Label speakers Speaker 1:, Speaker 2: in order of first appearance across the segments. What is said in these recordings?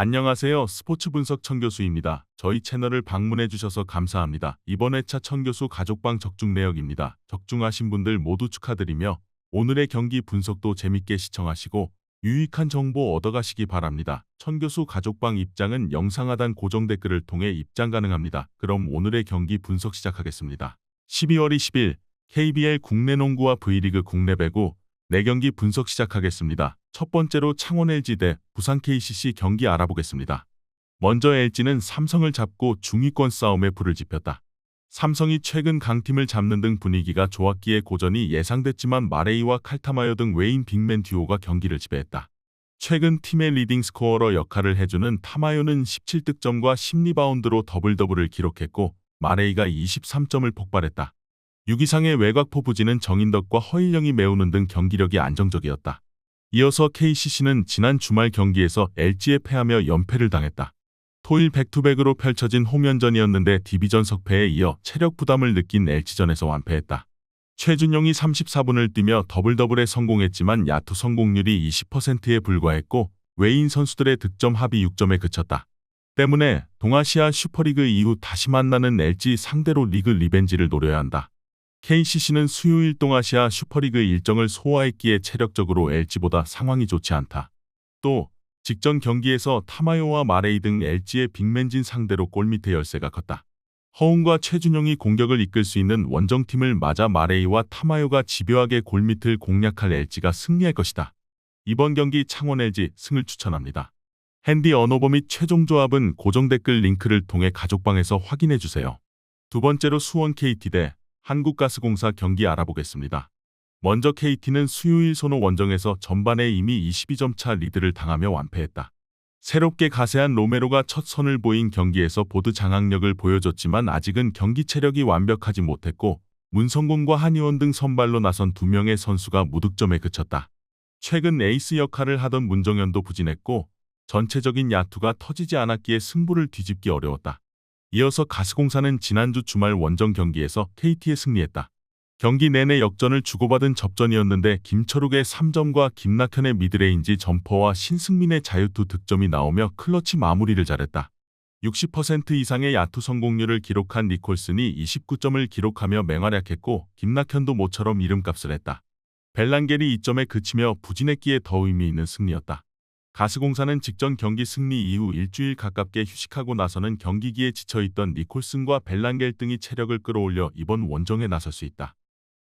Speaker 1: 안녕하세요. 스포츠 분석 천교수입니다. 저희 채널을 방문해 주셔서 감사합니다. 이번 회차 천교수 가족방 적중 내역입니다. 적중하신 분들 모두 축하드리며 오늘의 경기 분석도 재밌게 시청하시고 유익한 정보 얻어가시기 바랍니다. 천교수 가족방 입장은 영상 하단 고정 댓글을 통해 입장 가능합니다. 그럼 오늘의 경기 분석 시작하겠습니다. 12월 20일 KBL 국내 농구와 V리그 국내 배구 4경기 분석 시작하겠습니다. 첫 번째로 창원 LG 대 부산 KCC 경기 알아보겠습니다. 먼저 LG는 삼성을 잡고 중위권 싸움에 불을 지폈다. 삼성이 최근 강팀을 잡는 등 분위기가 좋았기에 고전이 예상됐지만 마레이와 칼타마요 등 외인 빅맨 듀오가 경기를 지배했다. 최근 팀의 리딩 스코어러 역할을 해주는 타마요는 17득점과 10리바운드로 더블더블을 기록했고 마레이가 23점을 폭발했다. 6위상의 외곽포 부지는 정인덕과 허일영이 메우는 등 경기력이 안정적이었다. 이어서 KCC는 지난 주말 경기에서 LG에 패하며 연패를 당했다. 토일 백투백으로 펼쳐진 홈연전이었는데 디비전 석패에 이어 체력 부담을 느낀 LG전에서 완패했다. 최준용이 34분을 뛰며 더블더블에 성공했지만 야투 성공률이 20%에 불과했고 외인 선수들의 득점 합이 6점에 그쳤다. 때문에 동아시아 슈퍼리그 이후 다시 만나는 LG 상대로 리그 리벤지를 노려야 한다. KCC는 수요일 동아시아 슈퍼리그 일정을 소화했기에 체력적으로 LG보다 상황이 좋지 않다. 또 직전 경기에서 타마요와 마레이 등 LG의 빅맨진 상대로 골밑의 열세가 컸다. 허웅과 최준용이 공격을 이끌 수 있는 원정팀을 맞아 마레이와 타마요가 집요하게 골밑을 공략할 LG가 승리할 것이다. 이번 경기 창원 LG 승을 추천합니다. 핸디 언어버 및 최종 조합은 고정 댓글 링크를 통해 가족방에서 확인해주세요. 두 번째로 수원 KT 대 한국가스공사 경기 알아보겠습니다. 먼저 KT는 수요일 손호 원정에서 전반에 이미 22점 차 리드를 당하며 완패했다. 새롭게 가세한 로메로가 첫 선을 보인 경기에서 보드 장악력을 보여줬지만 아직은 경기 체력이 완벽하지 못했고 문성곤과 한의원 등 선발로 나선 2명의 선수가 무득점에 그쳤다. 최근 에이스 역할을 하던 문정현도 부진했고 전체적인 야투가 터지지 않았기에 승부를 뒤집기 어려웠다. 이어서 가스공사는 지난주 주말 원정 경기에서 KT에 승리했다. 경기 내내 역전을 주고받은 접전이었는데 김철욱의 3점과 김낙현의 미드레인지 점퍼와 신승민의 자유투 득점이 나오며 클러치 마무리를 잘했다. 60% 이상의 야투 성공률을 기록한 니콜슨이 29점을 기록하며 맹활약했고 김낙현도 모처럼 이름값을 했다. 벨란겔이 2점에 그치며 부진했기에 더 의미 있는 승리였다. 가스공사는 직전 경기 승리 이후 일주일 가깝게 휴식하고 나서는 경기기에 지쳐있던 니콜슨과 벨란겔 등이 체력을 끌어올려 이번 원정에 나설 수 있다.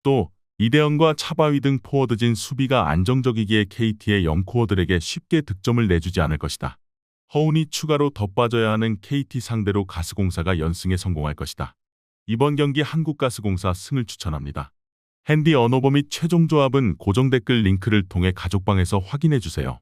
Speaker 1: 또 이대현과 차바위 등 포워드진 수비가 안정적이기에 KT의 영코어들에게 쉽게 득점을 내주지 않을 것이다. 허운이 추가로 더 빠져야 하는 KT 상대로 가스공사가 연승에 성공할 것이다. 이번 경기 한국가스공사 승을 추천합니다. 핸디 언어버 및 최종 조합은 고정 댓글 링크를 통해 가족방에서 확인해주세요.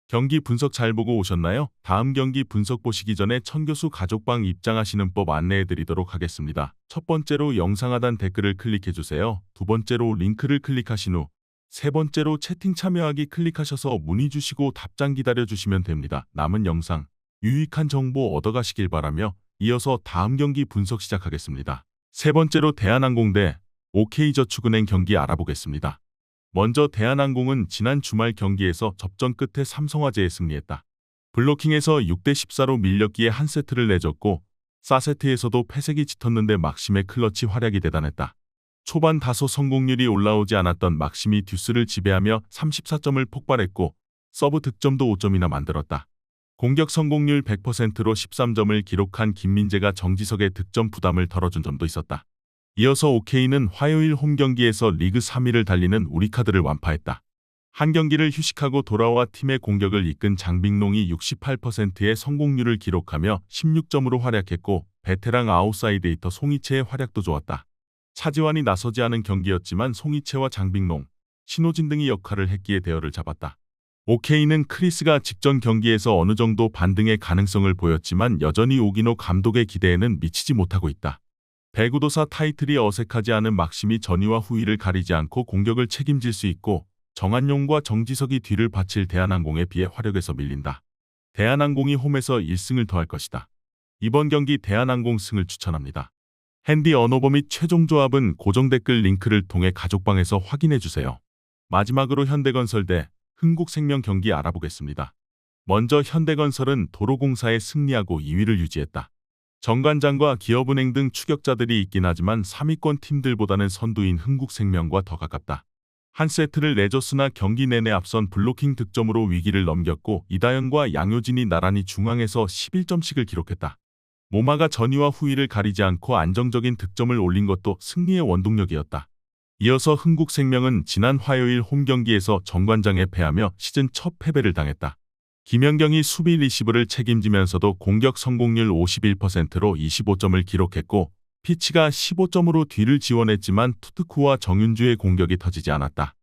Speaker 1: 경기 분석 잘 보고 오셨나요? 다음 경기 분석 보시기 전에 천교수 가족방 입장하시는 법 안내해드리도록 하겠습니다. 첫 번째로 영상 하단 댓글을 클릭해주세요. 두 번째로 링크를 클릭하신 후 세 번째로 채팅 참여하기 클릭하셔서 문의 주시고 답장 기다려주시면 됩니다. 남은 영상 유익한 정보 얻어가시길 바라며 이어서 다음 경기 분석 시작하겠습니다. 세 번째로 대한항공 대 OK저축은행 경기 알아보겠습니다. 먼저 대한항공은 지난 주말 경기에서 접전 끝에 삼성화재에 승리했다. 블로킹에서 6대14로 밀렸기에 한 세트를 내줬고 4세트에서도 패색이 짙었는데 막심의 클러치 활약이 대단했다. 초반 다소 성공률이 올라오지 않았던 막심이 듀스를 지배하며 34점을 폭발했고 서브 득점도 5점이나 만들었다. 공격 성공률 100%로 13점을 기록한 김민재가 정지석의 득점 부담을 덜어준 점도 있었다. 이어서 OK는 화요일 홈경기에서 리그 3위를 달리는 우리카드를 완파했다. 한 경기를 휴식하고 돌아와 팀의 공격을 이끈 장빙롱이 68%의 성공률을 기록하며 16점으로 활약했고 베테랑 아웃사이드 히터 송이채의 활약도 좋았다. 차지환이 나서지 않은 경기였지만 송이채와 장빙롱, 신호진 등이 역할을 했기에 대열을 잡았다. OK는 크리스가 직전 경기에서 어느 정도 반등의 가능성을 보였지만 여전히 오기노 감독의 기대에는 미치지 못하고 있다. 배구도사 타이틀이 어색하지 않은 막심이 전위와 후위를 가리지 않고 공격을 책임질 수 있고 정한용과 정지석이 뒤를 바칠 대한항공에 비해 화력에서 밀린다. 대한항공이 홈에서 1승을 더할 것이다. 이번 경기 대한항공 승을 추천합니다. 핸디 언어버 및 최종 조합은 고정 댓글 링크를 통해 가족방에서 확인해주세요. 마지막으로 현대건설 대 흥국생명 경기 알아보겠습니다. 먼저 현대건설은 도로공사에 승리하고 2위를 유지했다. 정관장과 기업은행 등 추격자들이 있긴 하지만 3위권 팀들보다는 선두인 흥국생명과 더 가깝다. 한 세트를 내줬으나 경기 내내 앞선 블로킹 득점으로 위기를 넘겼고 이다현과 양효진이 나란히 중앙에서 11점씩을 기록했다. 모마가 전위와 후위를 가리지 않고 안정적인 득점을 올린 것도 승리의 원동력이었다. 이어서 흥국생명은 지난 화요일 홈경기에서 정관장에 패하며 시즌 첫 패배를 당했다. 김연경이 수비 리시브를 책임지면서도 공격 성공률 51%로 25점을 기록했고 피치가 15점으로 뒤를 지원했지만 투트쿠와 정윤주의 공격이 터지지 않았다.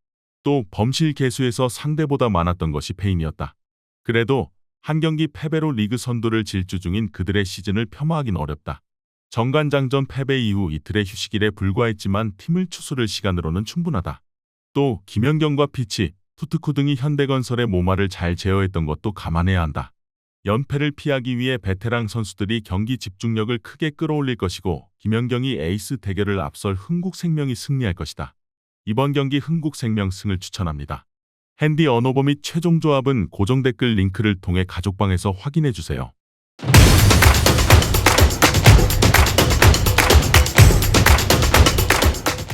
Speaker 1: 또 범실 개수에서 상대보다 많았던 것이 페인이었다. 그래도 한 경기 패배로 리그 선두를 질주 중인 그들의 시즌을 폄하하긴 어렵다. 정관장전 패배 이후 이틀의 휴식일에 불과했지만 팀을 추스를 시간으로는 충분하다. 또 김연경과 피치, 투트쿠 등이 현대건설의 모마를 잘 제어했던 것도 감안해야 한다. 연패를 피하기 위해 베테랑 선수들이 경기 집중력을 크게 끌어올릴 것이고 김연경이 에이스 대결을 앞설 흥국생명이 승리할 것이다. 이번 경기 흥국생명 승을 추천합니다. 핸디 언어버 및 최종 조합은 고정 댓글 링크를 통해 가족방에서 확인해 주세요.